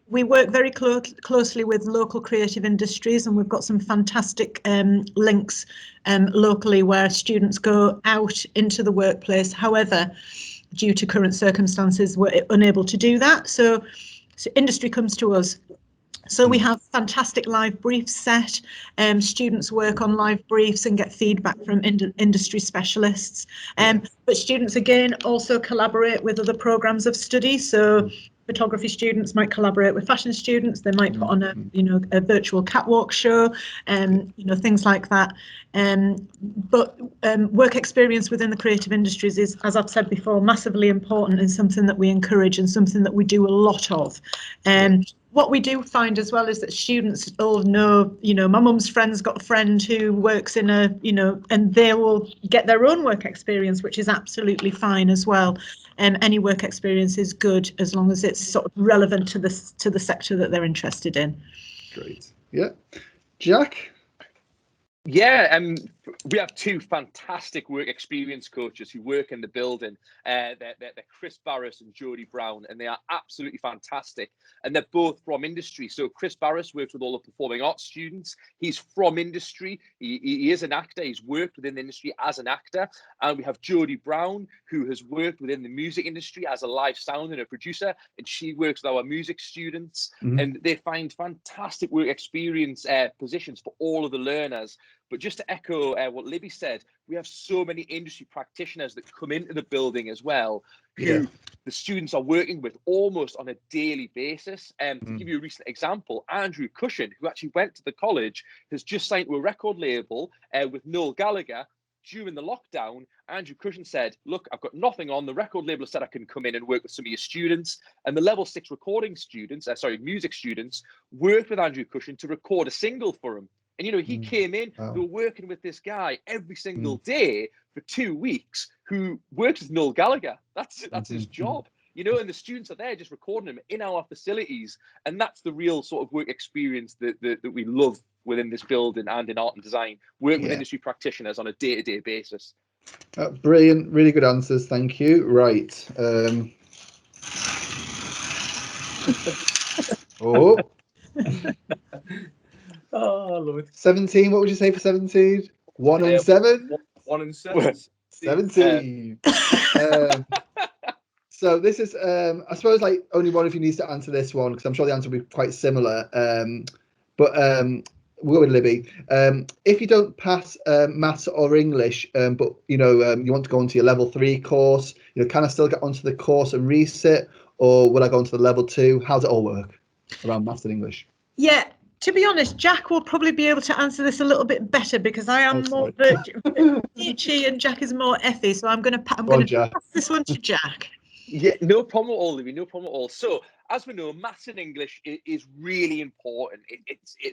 We work very closely with local creative industries, and we've got some fantastic links locally where students go out into the workplace. However, due to current circumstances, we're unable to do that. So industry comes to us. So we have fantastic live briefs set. Students work on live briefs and get feedback from industry specialists. But students, again, also collaborate with other programmes of study. So photography students might collaborate with fashion students. They might put on a virtual catwalk show, things like that. But work experience within the creative industries is, as I've said before, massively important and something that we encourage and something that we do a lot of. What we do find as well is that students all know, my mum's friend's got a friend who works in and they will get their own work experience, which is absolutely fine as well. Any work experience is good as long as it's sort of relevant to the sector that they're interested in. Great. Yeah. Jack? Yeah, We have two fantastic work experience coaches who work in the building. They're Chris Barris and Jody Brown, and they are absolutely fantastic. And they're both from industry. So Chris Barris works with all the performing arts students. He's from industry. He is an actor. He's worked within the industry as an actor. And we have Jody Brown, who has worked within the music industry as a live sound and a producer. And she works with our music students. Mhm. And they find fantastic work experience positions for all of the learners. But just to echo what Libby said, we have so many industry practitioners that come into the building as well, who the students are working with almost on a daily basis. To give you a recent example, Andrew Cushion, who actually went to the college, has just signed to a record label with Noel Gallagher. During the lockdown, Andrew Cushion said, look, I've got nothing on. The record label said I can come in and work with some of your students. And the level 6 recording students, music students, worked with Andrew Cushion to record a single for him. And, you know, he came in, they were working with this guy every single day for 2 weeks who works with Noel Gallagher. That's his job, you know, and the students are there just recording him in our facilities. And that's the real sort of work experience that we love within this building and in art and design, work with industry practitioners on a day-to-day basis. Brilliant, really good answers, thank you. Right. Oh, I love it. 17, what would you say for 17? 1 and 7? 1 and 7. 17. So this is, I suppose, like only one of you needs to answer this one, because I'm sure the answer will be quite similar. But we'll go with Libby. If you don't pass maths or English, but you know you want to go onto your level 3 course, you know, can I still get onto the course and resit, or will I go onto the level 2? How does it all work around maths and English? Yeah, to be honest, Jack will probably be able to answer this a little bit better, because I am more virtue and Jack is more ethy. So I'm going to pass this one to Jack. Yeah, no problem at all, Libby, no problem at all. So, as we know, maths and English is really important.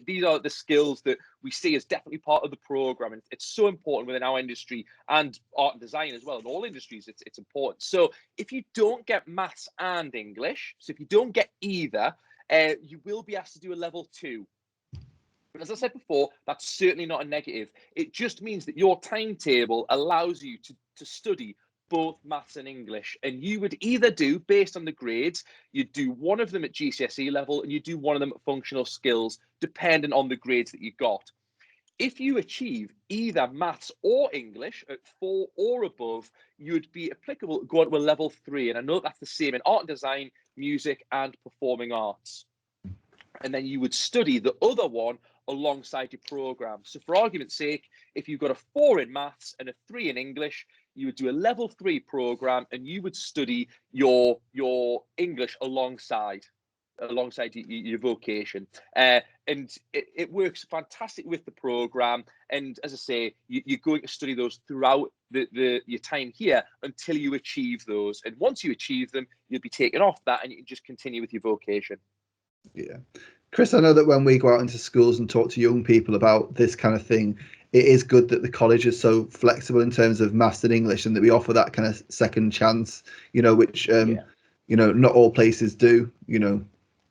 These are the skills that we see as definitely part of the program, and it's so important within our industry and art and design as well. In all industries, it's important. So, if you don't get maths and English, so if you don't get either, you will be asked to do a level 2. But as I said before, that's certainly not a negative. It just means that your timetable allows you to study both maths and English, and you would either do, based on the grades, you'd do one of them at GCSE level and you do one of them at functional skills, depending on the grades that you got. If you achieve either maths or English at 4 or above, you'd be applicable to go on to a level 3, and I know that's the same in art and design, music and performing arts. And then you would study the other one alongside your program. So for argument's sake, if you've got a 4 in maths and a 3 in English, you would do a level 3 program and you would study your English alongside your vocation. And it works fantastic with the program. And as I say, you're going to study those throughout your time here until you achieve those. And once you achieve them, you'll be taken off that and you can just continue with your vocation. Yeah. Chris, I know that when we go out into schools and talk to young people about this kind of thing, it is good that the college is so flexible in terms of maths and English, and that we offer that kind of second chance, you know, which, you know, not all places do, you know.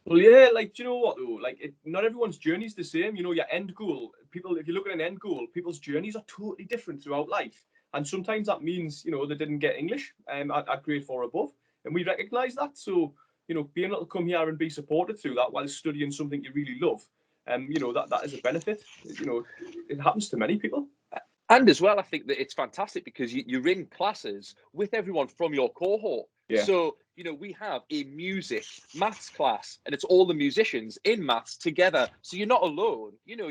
Well, yeah, like, do you know what, though? Like, not everyone's journey is the same. You know, your end goal, if you look at an end goal, people's journeys are totally different throughout life. And sometimes that means, you know, they didn't get English at grade 4 or above. And we recognise that. So, you know, being able to come here and be supported through that while studying something you really love, you know, that is a benefit. You know, it happens to many people. And as well, I think that it's fantastic because you're in classes with everyone from your cohort. Yeah. So, you know, we have a music maths class and it's all the musicians in maths together. So you're not alone. You know,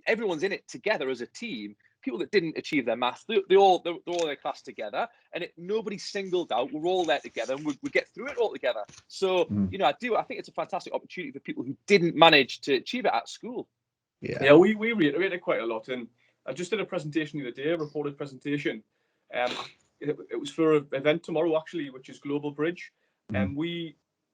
everyone's in it together as a team. People that didn't achieve their maths, they're all in their class together, and nobody's singled out. We're all there together, and we get through it all together. So, you know, I think it's a fantastic opportunity for people who didn't manage to achieve it at school. Yeah, we reiterate it quite a lot, and I just did a presentation the other day, a reported presentation. It was for an event tomorrow, actually, which is Global Bridge. And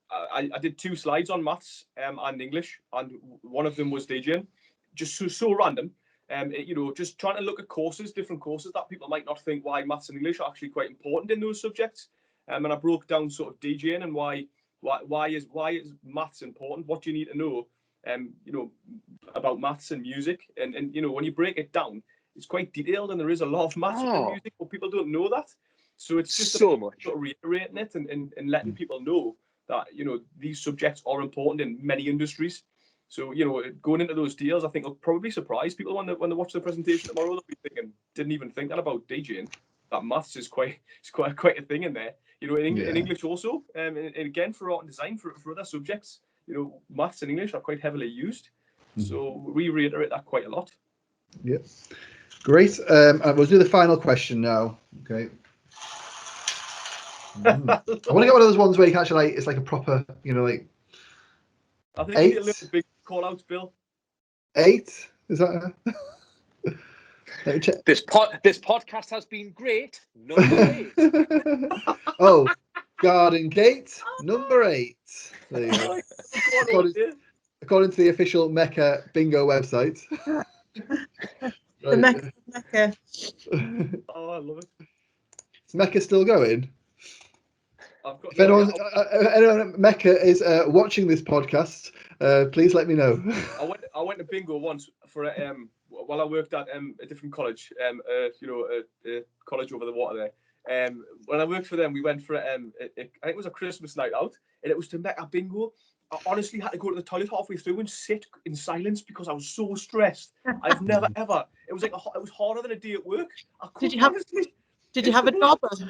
I did 2 slides on maths and English, and one of them was DJing, just so random. You know, just trying to look at different courses that people might not think why maths and English are actually quite important in those subjects. And I broke down sort of DJing and why is maths important? What do you need to know? You know, about maths and music, and you know, when you break it down, quite detailed, and there is a lot of maths in music, but people don't know that. So it's just so much sort of reiterating it and letting people know that, you know, these subjects are important in many industries. So, you know, going into those deals, I think will probably surprise people when they watch the presentation tomorrow. They'll be thinking, didn't even think that about DJing. That maths is quite a thing in there. You know, in English also, and again for art and design, for other subjects, you know, maths and English are quite heavily used. So we reiterate that quite a lot. Yeah, great. We'll do the final question now. Okay. I want to get one of those ones where you can actually, like, it's like a proper, you know, like. I think you need a little big call out, Bill. 8? Is that? Let me check. This podcast has been great. Number 8. Oh, Garden Gate, number 8. There you go. According to the official Mecca bingo website. The Mecca. Oh, I love it. Is Mecca still going? If anyone at Mecca is watching this podcast, please let me know. I went to bingo once for while I worked at a different college, you know, a college over the water there. When I worked for them, we went for I think it was a Christmas night out, and it was to Mecca bingo. I honestly had to go to the toilet halfway through and sit in silence because I was so stressed. I've never ever. It was like it was harder than a day at work. Did you have a knobber?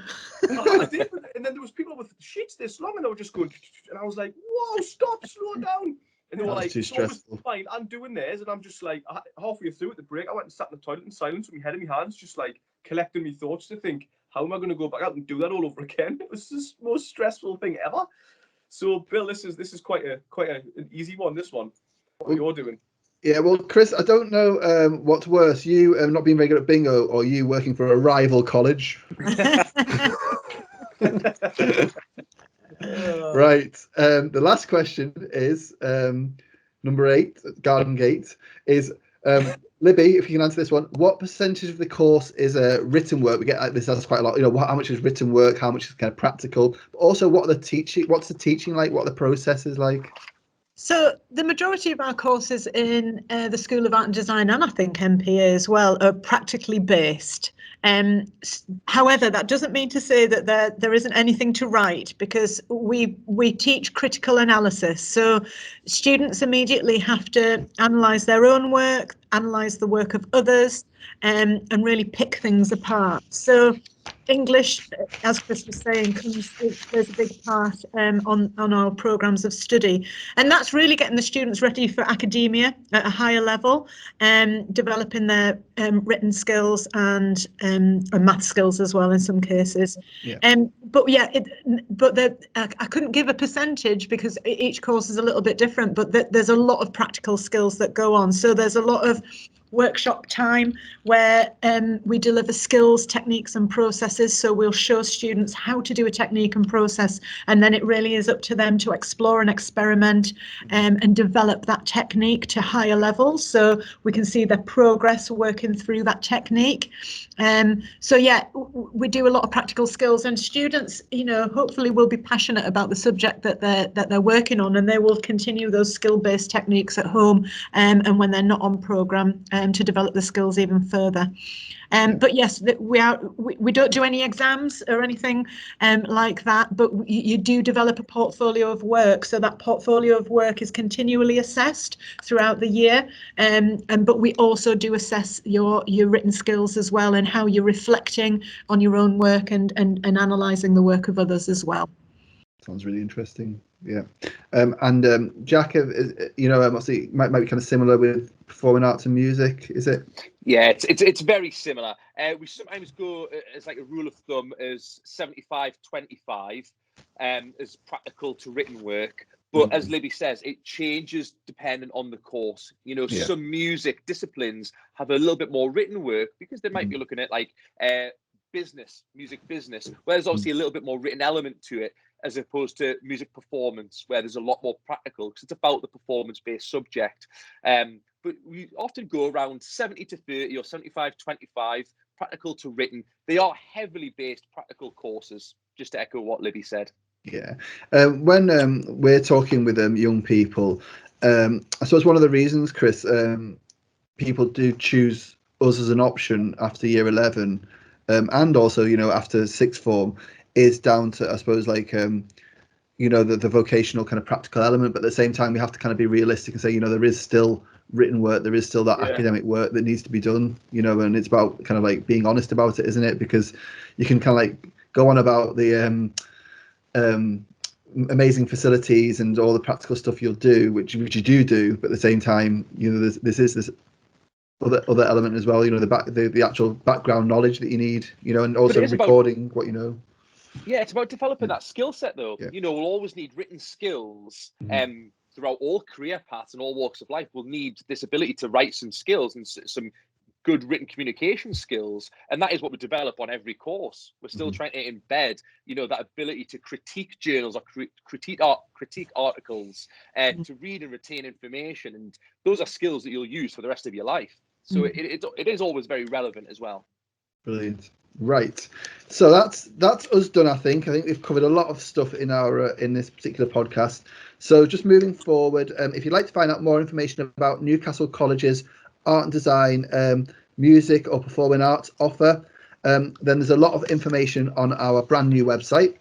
I did, and then there was people with sheets this long, and they were just going, and I was like, "Whoa, stop, slow down!" And they were like, too stressful. Fine, I'm doing theirs, and I'm just like, halfway through at the break, I went and sat in the toilet in silence with my head in my hands, just like collecting my thoughts to think, how am I going to go back out and do that all over again? It was the most stressful thing ever. So, Bill, this is quite an easy one. This one, what you're doing. Yeah, well, Chris, I don't know what's worse, you not being very good at bingo or you working for a rival college. Right. The last question is number 8, Garden Gate, is Libby, if you can answer this one, what percentage of the course is written work? We get this as quite a lot. You know, how much is written work? How much is kind of practical? But also, what's the teaching like? What are the processes like? So the majority of our courses in the School of Art and Design, and I think MPA as well, are practically based. However, that doesn't mean to say that there isn't anything to write, because we teach critical analysis. So students immediately have to analyse their own work, analyse the work of others, and really pick things apart. So English, as Chris was saying, plays a big part on our programmes of study, and that's really getting the students ready for academia at a higher level, developing their written skills and math skills as well in some cases. Yeah. I couldn't give a percentage because each course is a little bit different, but there's a lot of practical skills that go on. So there's a lot of workshop time where we deliver skills, techniques and processes. So we'll show students how to do a technique and process, and then it really is up to them to explore and experiment and develop that technique to higher levels, so we can see their progress working through that technique. So yeah, we do a lot of practical skills, and students, you know, hopefully will be passionate about the subject that they're working on, and they will continue those skill-based techniques at home and when they're not on programme to develop the skills even further. But yes, we don't do any exams or anything like that, but you do develop a portfolio of work. So that portfolio of work is continually assessed throughout the year, but we also do assess your written skills as well, and how you're reflecting on your own work and analysing the work of others as well. Sounds really interesting. Yeah. Jack, you know, obviously might be kind of similar with performing arts and music, is it? Yeah, it's very similar. We sometimes go as like a rule of thumb as 75-25 as practical to written work. But as Libby says, it changes depending on the course. You know, some music disciplines have a little bit more written work because they might be looking at like music business, where there's obviously a little bit more written element to it, as opposed to music performance, where there's a lot more practical, because it's about the performance-based subject. But we often go around 70-30 or 75-25, practical to written. They are heavily based practical courses, just to echo what Libby said. Yeah. When we're talking with young people, I suppose one of the reasons, Chris, people do choose us as an option after year 11, and also, you know, after sixth form, is down to, I suppose, like, you know, the vocational kind of practical element, but at the same time we have to kind of be realistic and say, you know, there is still written work, there is still that academic work that needs to be done, you know, and it's about kind of like being honest about it, isn't it? Because you can kind of like go on about the amazing facilities and all the practical stuff you'll do, which you do, but at the same time, you know, this other element as well, you know, the actual background knowledge that you need, you know, and also recording what you know. Yeah, it's about developing that skill set, though. Yeah. You know, we'll always need written skills throughout all career paths and all walks of life. We'll need this ability to write some skills and some good written communication skills. And that is what we develop on every course. We're still trying to embed, you know, that ability to critique journals or critique articles, to read and retain information. And those are skills that you'll use for the rest of your life. So it is always very relevant as well. Brilliant. Right, so that's us done. I think we've covered a lot of stuff in our in this particular podcast. So just moving forward, if you'd like to find out more information about Newcastle College's art and design, music or performing arts offer, then there's a lot of information on our brand new website,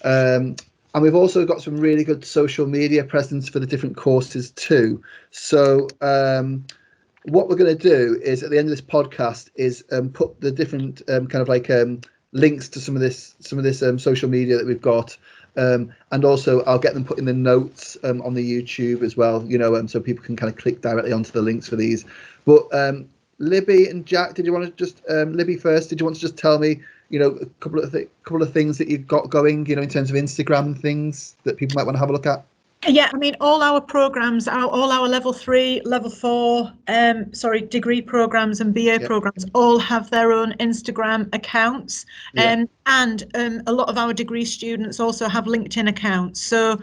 and we've also got some really good social media presence for the different courses too. So what we're going to do is at the end of this podcast is put the different kind of like links to some of this social media that we've got, and also I'll get them put in the notes on the YouTube as well, you know, so people can kind of click directly onto the links for these. But Libby and Jack, did you want to just Libby first? Did you want to just tell me, you know, a couple of things that you've got going, you know, in terms of Instagram and things that people might want to have a look at? Yeah, I mean, all our programs, all our level 3, level 4, degree programs and BA programs all have their own Instagram accounts. And a lot of our degree students also have LinkedIn accounts. So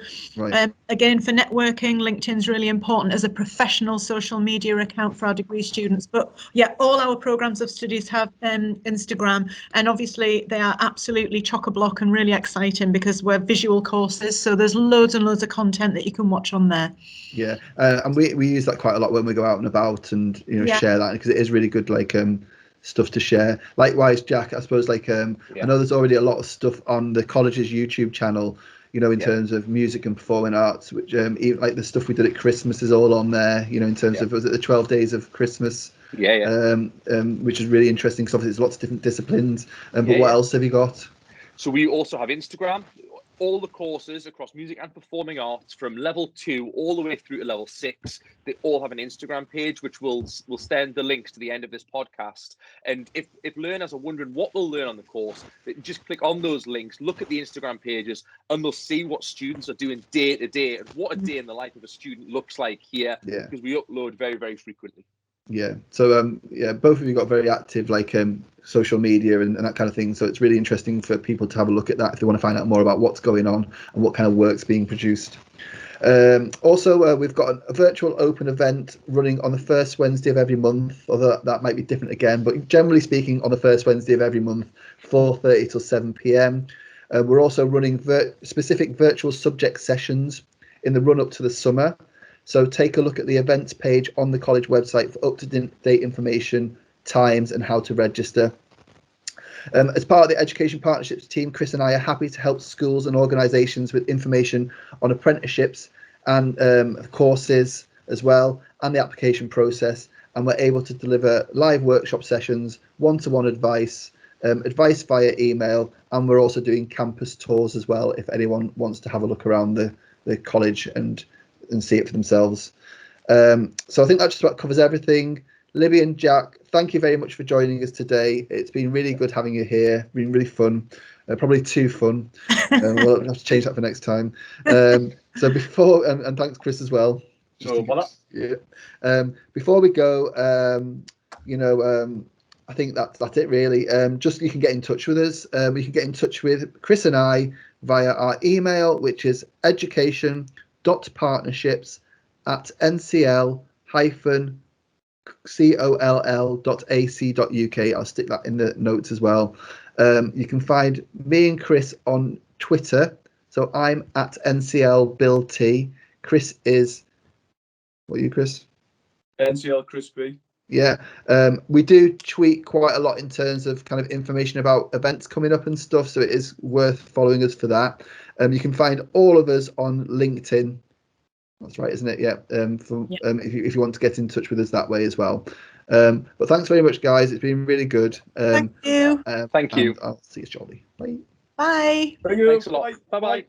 again, for networking, LinkedIn's really important as a professional social media account for our degree students. But yeah, all our programs of studies have Instagram, and obviously they are absolutely chock-a-block and really exciting because we're visual courses. So there's loads and loads of content that you can watch on there. Yeah, and we use that quite a lot when we go out and about, and you know, share that, because it is really good, like stuff to share. Likewise, Jack, I suppose, like I know there's already a lot of stuff on the college's YouTube channel, you know, in terms of music and performing arts, which even like the stuff we did at Christmas is all on there, you know, in terms of, was it the 12 days of Christmas? Which is really interesting because obviously there's lots of different disciplines. But what else have you got? So we also have Instagram. All the courses across music and performing arts from level 2 all the way through to level 6, they all have an Instagram page, which we'll send the links to the end of this podcast. And if learners are wondering what they'll learn on the course, just click on those links, look at the Instagram pages, and they'll see what students are doing day to day and what a day in the life of a student looks like here, because we upload very, very frequently. Yeah, so both of you got very active, like social media and that kind of thing, so it's really interesting for people to have a look at that if they want to find out more about what's going on and what kind of work's being produced. Also, we've got a virtual open event running on the first Wednesday of every month, although that might be different again, but generally speaking on the first Wednesday of every month, 4:30 till 7 p.m. We're also running specific virtual subject sessions in the run up to the summer. So take a look at the events page on the college website for up-to-date information, times, and how to register. As part of the Education Partnerships team, Chris and I are happy to help schools and organisations with information on apprenticeships and courses as well, and the application process. And we're able to deliver live workshop sessions, one-to-one advice via email, and we're also doing campus tours as well if anyone wants to have a look around the college and see it for themselves. So I think that just about covers everything. Libby and Jack, thank you very much for joining us today. It's been really good having you here. It's been really fun, probably too fun. We'll have to change that for next time. So before, and thanks Chris as well. Before we go, I think that's it really. Just you can get in touch with us. You can get in touch with Chris and I via our email, which is education.partnerships@ncl-coll.ac.uk. I'll stick that in the notes as well. You can find me and Chris on Twitter. So I'm at @NCLBillT. Chris is, what are you, Chris? NCL Chris B. Yeah, we do tweet quite a lot in terms of kind of information about events coming up and stuff, so it is worth following us for that. You can find all of us on LinkedIn. That's right, isn't it? Yeah. If you want to get in touch with us that way as well. But thanks very much, guys. It's been really good. Thank you. Thank you. I'll see you shortly. Bye. Bye. Thank you. Thanks a lot. Bye bye.